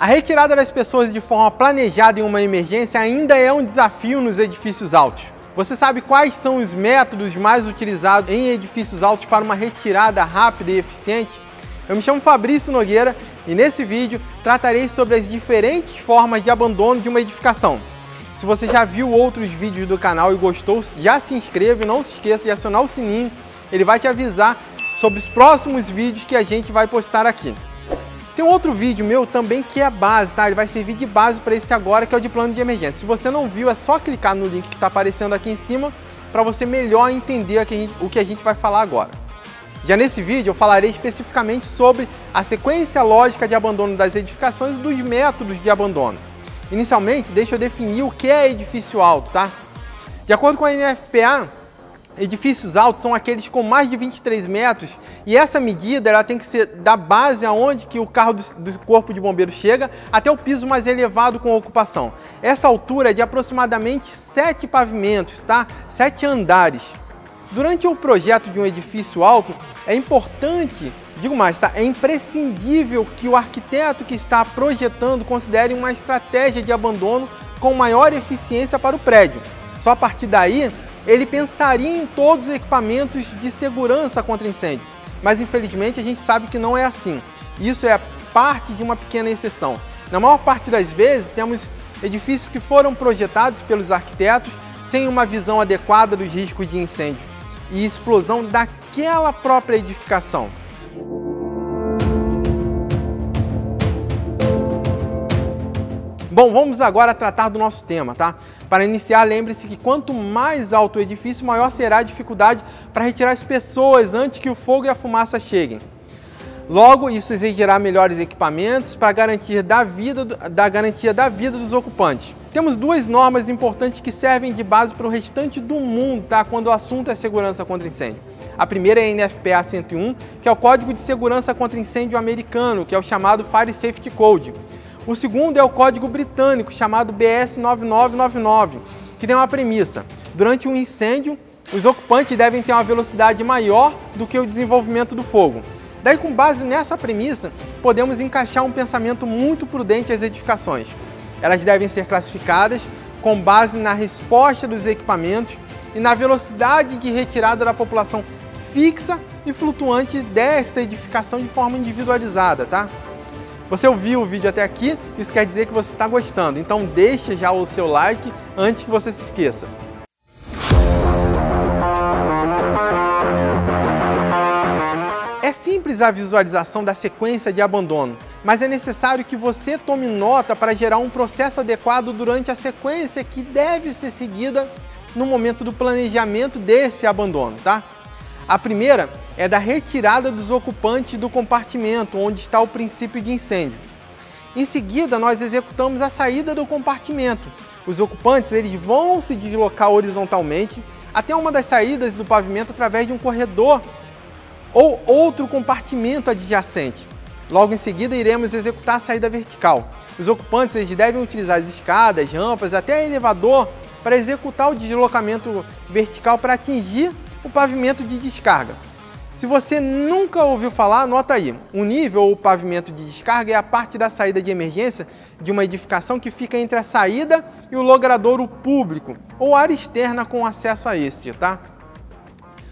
A retirada das pessoas de forma planejada em uma emergência ainda é um desafio nos edifícios altos. Você sabe quais são os métodos mais utilizados em edifícios altos para uma retirada rápida e eficiente? Eu me chamo Fabrício Nogueira e nesse vídeo tratarei sobre as diferentes formas de abandono de uma edificação. Se você já viu outros vídeos do canal e gostou, já se inscreva e não se esqueça de acionar o sininho. Ele vai te avisar sobre os próximos vídeos que a gente vai postar aqui. Tem um outro vídeo meu também que é base, tá? Ele vai servir de base para esse agora, que é o de plano de emergência. Se você não viu, é só clicar no link que está aparecendo aqui em cima para você melhor entender o que a gente vai falar agora. Já nesse vídeo eu falarei especificamente sobre a sequência lógica de abandono das edificações e dos métodos de abandono. Inicialmente, deixa eu definir o que é edifício alto, tá? De acordo com a NFPA, edifícios altos são aqueles com mais de 23 metros e essa medida ela tem que ser da base aonde que o carro do corpo de bombeiros chega até o piso mais elevado com ocupação. Essa altura é de aproximadamente 7 pavimentos, tá? 7 andares. Durante o projeto de um edifício alto é importante, digo mais, tá? É imprescindível que o arquiteto que está projetando considere uma estratégia de abandono com maior eficiência para o prédio. Só a partir daí ele pensaria em todos os equipamentos de segurança contra incêndio, mas infelizmente a gente sabe que não é assim. Isso é parte de uma pequena exceção. Na maior parte das vezes temos edifícios que foram projetados pelos arquitetos sem uma visão adequada dos riscos de incêndio e explosão daquela própria edificação. Bom, vamos agora tratar do nosso tema, tá? Para iniciar, lembre-se que quanto mais alto o edifício, maior será a dificuldade para retirar as pessoas antes que o fogo e a fumaça cheguem. Logo, isso exigirá melhores equipamentos para garantia da vida dos ocupantes. Temos duas normas importantes que servem de base para o restante do mundo, tá? Quando o assunto é segurança contra incêndio. A primeira é a NFPA 101, que é o Código de Segurança contra Incêndio americano, que é o chamado Fire Safety Code. O segundo é o código britânico, chamado BS 9999, que tem uma premissa. Durante um incêndio, os ocupantes devem ter uma velocidade maior do que o desenvolvimento do fogo. Daí, com base nessa premissa, podemos encaixar um pensamento muito prudente às edificações. Elas devem ser classificadas com base na resposta dos equipamentos e na velocidade de retirada da população fixa e flutuante desta edificação de forma individualizada, tá? Você ouviu o vídeo até aqui, isso quer dizer que você está gostando, então deixe já o seu like antes que você se esqueça. É simples a visualização da sequência de abandono, mas é necessário que você tome nota para gerar um processo adequado durante a sequência que deve ser seguida no momento do planejamento desse abandono, tá? A primeira é da retirada dos ocupantes do compartimento, onde está o princípio de incêndio. Em seguida, nós executamos a saída do compartimento. Os ocupantes eles vão se deslocar horizontalmente até uma das saídas do pavimento através de um corredor ou outro compartimento adjacente. Logo em seguida, iremos executar a saída vertical. Os ocupantes eles devem utilizar as escadas, rampas, até elevador para executar o deslocamento vertical para atingir o pavimento de descarga. Se você nunca ouviu falar, anota aí. O nível ou pavimento de descarga é a parte da saída de emergência de uma edificação que fica entre a saída e o logradouro público, ou área externa com acesso a este, tá?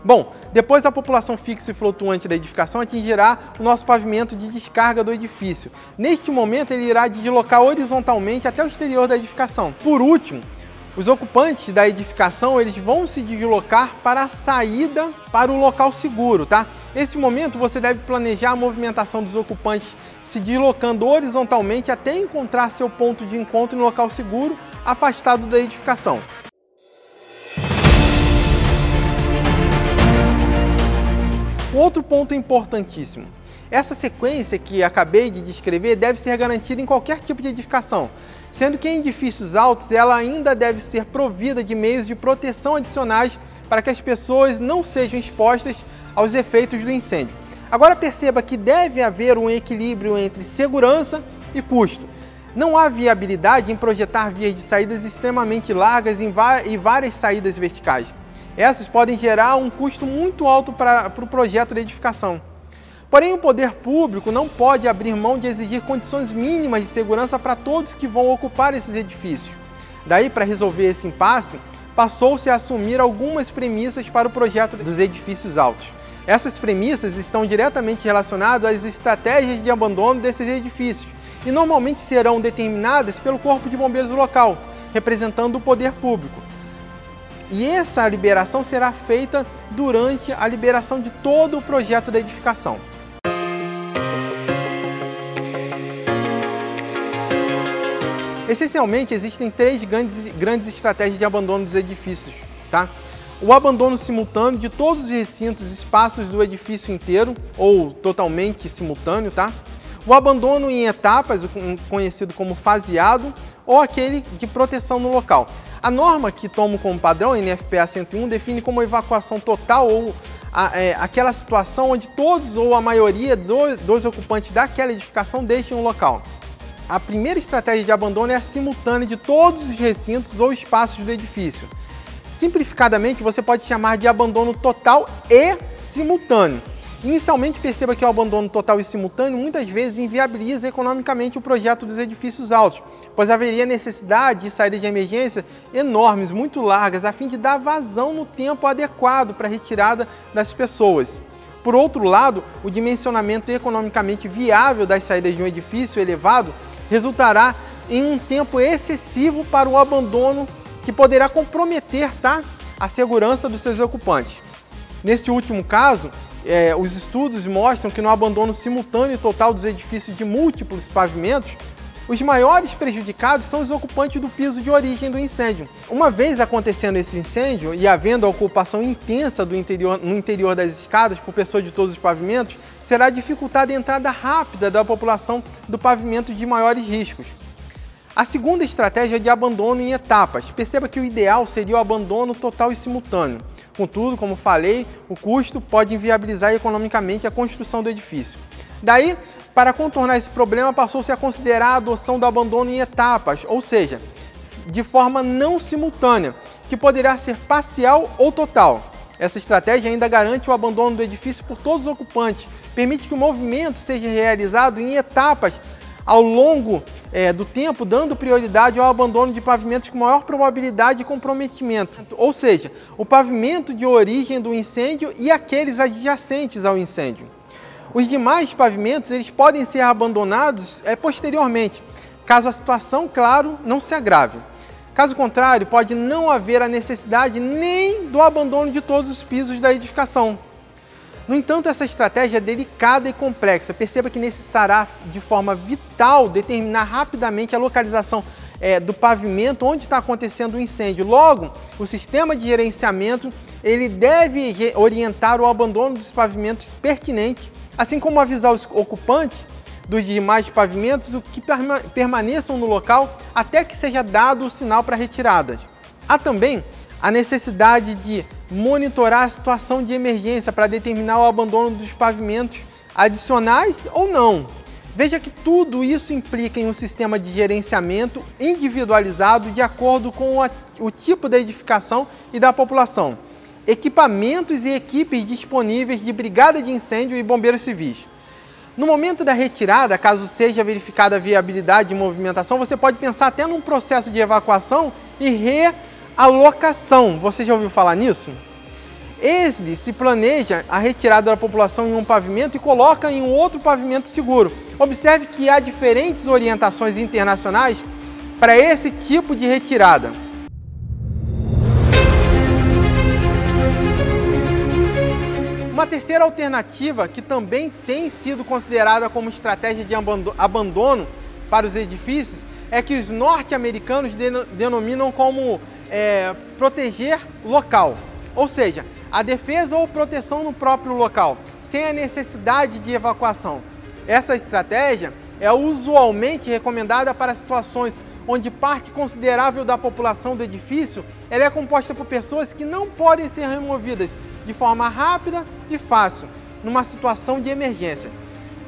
Bom, depois a população fixa e flutuante da edificação atingirá o nosso pavimento de descarga do edifício. Neste momento, ele irá deslocar horizontalmente até o exterior da edificação. Por último, os ocupantes da edificação eles vão se deslocar para a saída para o local seguro, tá? Nesse momento você deve planejar a movimentação dos ocupantes se deslocando horizontalmente até encontrar seu ponto de encontro no local seguro, afastado da edificação. Outro ponto importantíssimo. Essa sequência que acabei de descrever deve ser garantida em qualquer tipo de edificação, sendo que em edifícios altos ela ainda deve ser provida de meios de proteção adicionais para que as pessoas não sejam expostas aos efeitos do incêndio. Agora perceba que deve haver um equilíbrio entre segurança e custo. Não há viabilidade em projetar vias de saídas extremamente largas e várias saídas verticais. Essas podem gerar um custo muito alto para o projeto de edificação. Porém, o poder público não pode abrir mão de exigir condições mínimas de segurança para todos que vão ocupar esses edifícios. Daí, para resolver esse impasse, passou-se a assumir algumas premissas para o projeto dos edifícios altos. Essas premissas estão diretamente relacionadas às estratégias de abandono desses edifícios e normalmente serão determinadas pelo Corpo de Bombeiros local, representando o poder público. E essa liberação será feita durante a liberação de todo o projeto da edificação. Essencialmente, existem três grandes estratégias de abandono dos edifícios, tá? O abandono simultâneo de todos os recintos e espaços do edifício inteiro, ou totalmente simultâneo, tá? O abandono em etapas, conhecido como faseado, ou aquele de proteção no local. A norma que toma como padrão, a NFPA 101, define como evacuação total ou aquela situação onde todos ou a maioria dos ocupantes daquela edificação deixem o local. A primeira estratégia de abandono é a simultânea de todos os recintos ou espaços do edifício. Simplificadamente, você pode chamar de abandono total e simultâneo. Inicialmente, perceba que o abandono total e simultâneo muitas vezes inviabiliza economicamente o projeto dos edifícios altos, pois haveria necessidade de saídas de emergência enormes, muito largas, a fim de dar vazão no tempo adequado para a retirada das pessoas. Por outro lado, o dimensionamento economicamente viável das saídas de um edifício elevado resultará em um tempo excessivo para o abandono que poderá comprometer, tá, a segurança dos seus ocupantes. Nesse último caso, os estudos mostram que no abandono simultâneo e total dos edifícios de múltiplos pavimentos, os maiores prejudicados são os ocupantes do piso de origem do incêndio. Uma vez acontecendo esse incêndio e havendo a ocupação intensa no interior das escadas por pessoas de todos os pavimentos, será dificultada a entrada rápida da população do pavimento de maiores riscos. A segunda estratégia é de abandono em etapas. Perceba que o ideal seria o abandono total e simultâneo. Contudo, como falei, o custo pode inviabilizar economicamente a construção do edifício. Daí, para contornar esse problema, passou-se a considerar a adoção do abandono em etapas, ou seja, de forma não simultânea, que poderá ser parcial ou total. Essa estratégia ainda garante o abandono do edifício por todos os ocupantes, permite que o movimento seja realizado em etapas ao longo do tempo, dando prioridade ao abandono de pavimentos com maior probabilidade de comprometimento, ou seja, o pavimento de origem do incêndio e aqueles adjacentes ao incêndio. Os demais pavimentos eles podem ser abandonados posteriormente, caso a situação, claro, não se agrave. Caso contrário, pode não haver a necessidade nem do abandono de todos os pisos da edificação. No entanto, essa estratégia é delicada e complexa. Perceba que necessitará de forma vital determinar rapidamente a localização do pavimento onde está acontecendo o incêndio. Logo, o sistema de gerenciamento ele deve orientar o abandono dos pavimentos pertinentes, assim como avisar os ocupantes dos demais pavimentos que permaneçam no local até que seja dado o sinal para retirada. Há também a necessidade de monitorar a situação de emergência para determinar o abandono dos pavimentos adicionais ou não. Veja que tudo isso implica em um sistema de gerenciamento individualizado de acordo com o tipo da edificação e da população, equipamentos e equipes disponíveis de brigada de incêndio e bombeiros civis. No momento da retirada, caso seja verificada a viabilidade de movimentação, você pode pensar até num processo de evacuação e realocação. Você já ouviu falar nisso? Ele se planeja a retirada da população em um pavimento e coloca em um outro pavimento seguro. Observe que há diferentes orientações internacionais para esse tipo de retirada. Uma terceira alternativa que também tem sido considerada como estratégia de abandono para os edifícios é que os norte-americanos denominam como proteger local, ou seja, a defesa ou proteção no próprio local, sem a necessidade de evacuação. Essa estratégia é usualmente recomendada para situações onde parte considerável da população do edifício ela é composta por pessoas que não podem ser removidas de forma rápida e fácil, numa situação de emergência.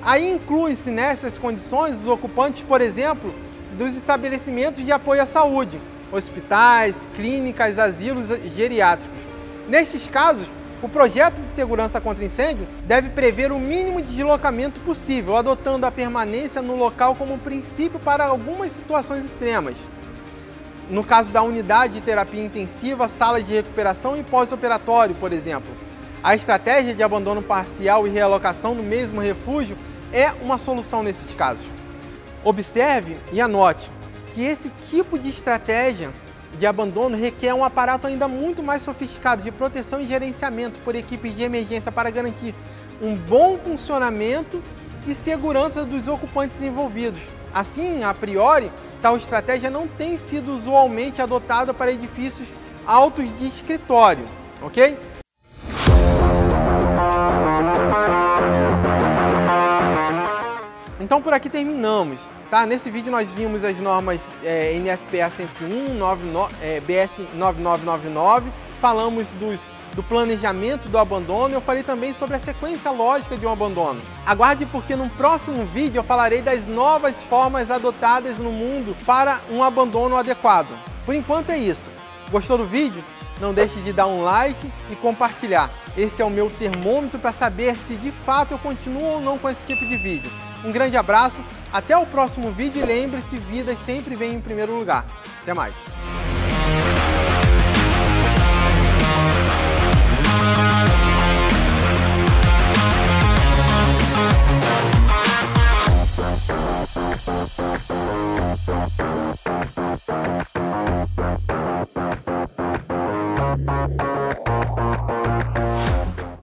Aí incluem-se nessas condições os ocupantes, por exemplo, dos estabelecimentos de apoio à saúde, hospitais, clínicas, asilos geriátricos. Nestes casos, O projeto de segurança contra incêndio deve prever o mínimo de deslocamento possível, adotando a permanência no local como princípio para algumas situações extremas. No caso da unidade de terapia intensiva, salas de recuperação e pós-operatório, por exemplo. A estratégia de abandono parcial e realocação no mesmo refúgio é uma solução nesses casos. Observe e anote que esse tipo de estratégia de abandono requer um aparato ainda muito mais sofisticado de proteção e gerenciamento por equipes de emergência para garantir um bom funcionamento e segurança dos ocupantes envolvidos. Assim, a priori, tal estratégia não tem sido usualmente adotada para edifícios altos de escritório, ok? Então por aqui terminamos, tá? Nesse vídeo nós vimos as normas NFPA 101, BS 9999, falamos do planejamento do abandono e eu falei também sobre a sequência lógica de um abandono. Aguarde porque no próximo vídeo eu falarei das novas formas adotadas no mundo para um abandono adequado. Por enquanto é isso. Gostou do vídeo? Não deixe de dar um like e compartilhar. Esse é o meu termômetro para saber se de fato eu continuo ou não com esse tipo de vídeo. Um grande abraço, até o próximo vídeo e lembre-se, vidas sempre vêm em primeiro lugar. Até mais!